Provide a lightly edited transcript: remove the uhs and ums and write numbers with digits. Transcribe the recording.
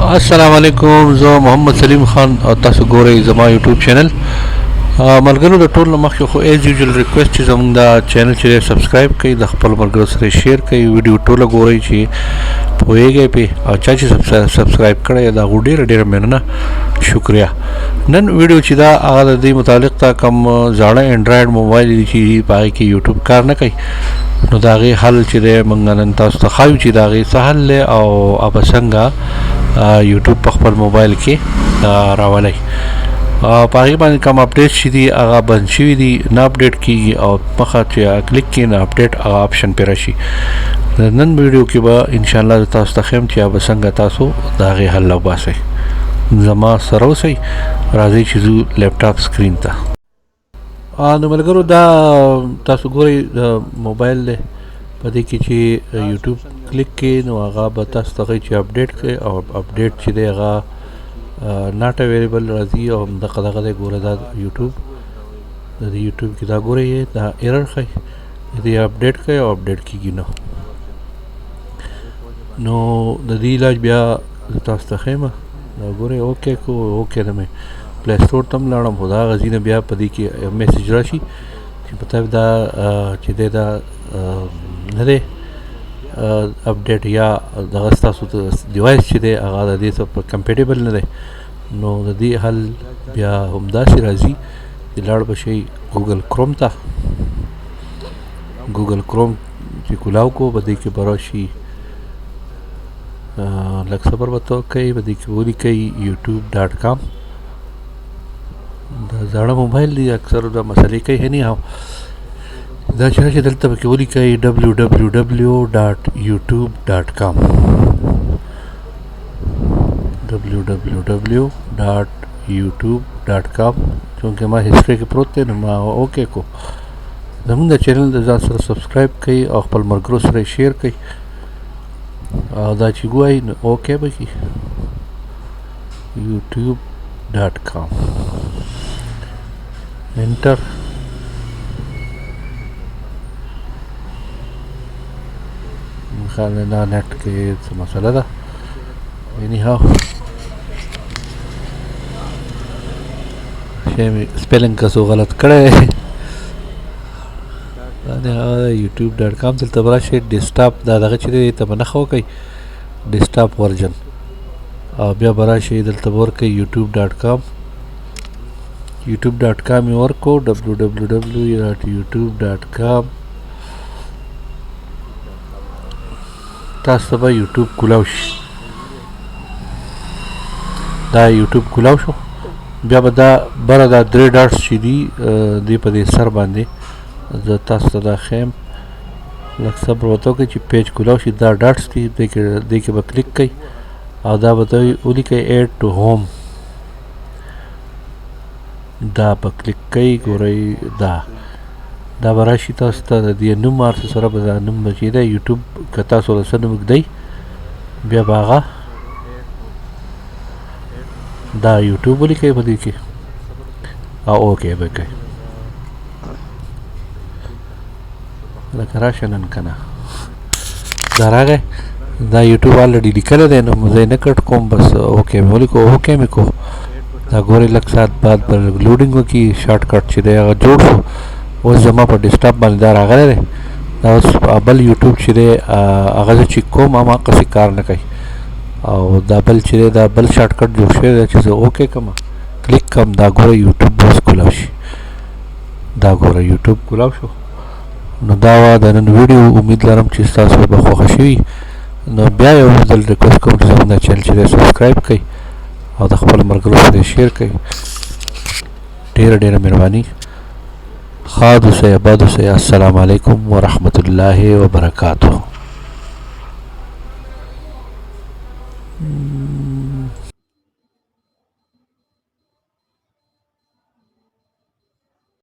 السلام علیکم، زه محمد سلیم خان او تاسو ګورئ زما یوټیوب چینل. ملګرو د ټول نه مخکې خو ایز یوزول ریکویسټ چې زموږ دا چینل چې سبسکرایب کړئ، د خپل ملګرو سره شیر کړئ، ویډیو ټوله ګورئ چې پوهیږئ پې، او چا چې سبسکرایب کړی د هغو ډېره مننه، شکریه. نن ویډیو چې دا هغه د دې متعلق ته کوم زاړه انډرایډ موبایل دي چې په هغې کې یوټیوب کار نه کوي، نو د هغې حل چې دی موږ نن تاسو ته ښایو چې د هغې څه حل دی او هغه څنګه یوټیوب په خپل موبایل کې راولئ. په هغې باندې کوم اپډیټ چې دي هغه بند شوي دي، نه اپډیټ کېږي، او مخه چې کلیک کړي نه اپډیټ هغه آپشن پرې راشي. نن ویډیو کې به انشاءالله زه تاسو ته ښیم چې هغه څنګه تاسو د هغې حل وباسئ. زما سره اوسئ، راځئ چې ځو لیپټاپ سکرین ته. نو ملګرو دا تاسو ګورئ د موبایل دی، په دې کې چې یوټیوب کلیک کړئ نو هغه به تاسو ته ښایي چې اپډیټ کړئ، او اپډیټ چې دی هغه ناٹ اویلیبل راځي، او دغه دی ګوره دا یوټیوب د دې یوټیوب کې دا ګورئ دا ایرر ښایي، دې اپډیټ کړئ او اپډیټ کېږي نو د دې علاج بیا زه تاسو ته ښیم. دا ګورئ اوکې کو اوکې نه مې پلی سټور ته هم لاړم، خو د هغه ځای نه بیا په دې کې میسیج راشي چې په طرف دا چې دی دا نه دی اپډیټ، یا دغه ستاسو ډیوایس چې دی هغه د دې سره کمپیټیبل نه دی. نو د دې حل بیا همداسې راځي چې لاړ به شئ ګوګل کروم ته. ګوګل کروم چې کولاو کو په دې کې به راشي، لږ صبر به ته کوئ، په دې کې ولیکئ youtube.com. دا زاړه موبایل دی، اکثر دا مسلې کوي هني هاو دا چې راشي دلته پکې ولیکئ www.youtube.com www.youtube.com. چونکې ما هسټري کې پروت دی نو ما اوکې کو. زموږ د چینل د ځان سره سبسکرایب کړئ او خپل ملګرو سره شیر کړئ، او دا چې ګوایي نو اوکې به کړي. youtube.com انټر. خیال نه نیټ کې څه مسله ده، اینی هاو شی مې سپیلنګ کسو غلط کړی. youtube.com دلته به راشئ، ډیسکټاپ دا دغه چې دی ته به نښه وکئ ډیسکټاپ ورژن، او بیا به راشئ دلته به ورکئ youtube.com. youtube.com یې ورکو www.youtube.com. تاسو ته به یوټیوب کولاو شي، دا یوټیوب کولاو شو. بیا به دا بره دا 3 ډاټس چې دي دې په دې سر باندې زه تاسو ته دا ښیم، لږ صبر ورته وکړئ چې پیج کولاو شي. دا ډاټس دي، دې کې به کلیک کوئ او دا به ته ولیکئ ایډ ټو هوم. دا به کلیک کوئ، ګورئ دا به راشي تاسو ته د دې نوم هر څه سره به دا نوم به چې دی یوټیوب که تاسو له څه نوم ږدئ بیا به هغه دا یوټیوب ولیکئ په دې کې او اوکې به کوئ. لکه راشه نن که نه دا راغی، دا یوټیوب آلرډي لیکلی دی نو زه یې نه کټ کوم، بس اوکې مې ولیکو، اوکې مې کو. دا ګورئ لږ ساعت بعد به لوډینګ وکړي، شارټ کټ چې دی هغه جوړ شو. اوس زما په ډیسکټاپ باندې دا راغلی دی. دا اوس بل یوټیوب چې دی هغه زه چیک کوم هماغسې کار نه کوي، او دا بل چې دی دا بل شارټ کټ جوړ شوی دی چې زه اوکې کړم کلیک کړم. دا ګوره یوټیوب اوس کولاو شي، دا ګوره یوټیوب کولاو شو. نو دا وه د نن ویډیو، امید لرم چې ستاسو به خوښه شوي. نو بیا یو ځل ریکویسټ کوم چې زموږ دا چینل چې دی سبسکرایب کړئ او د خپل ملګرو سره شیر کړئ. ډېره مهرباني. ښاد اوسئ، اباد اوسئ. السلام علیکم ورحمة الله وبرکاته.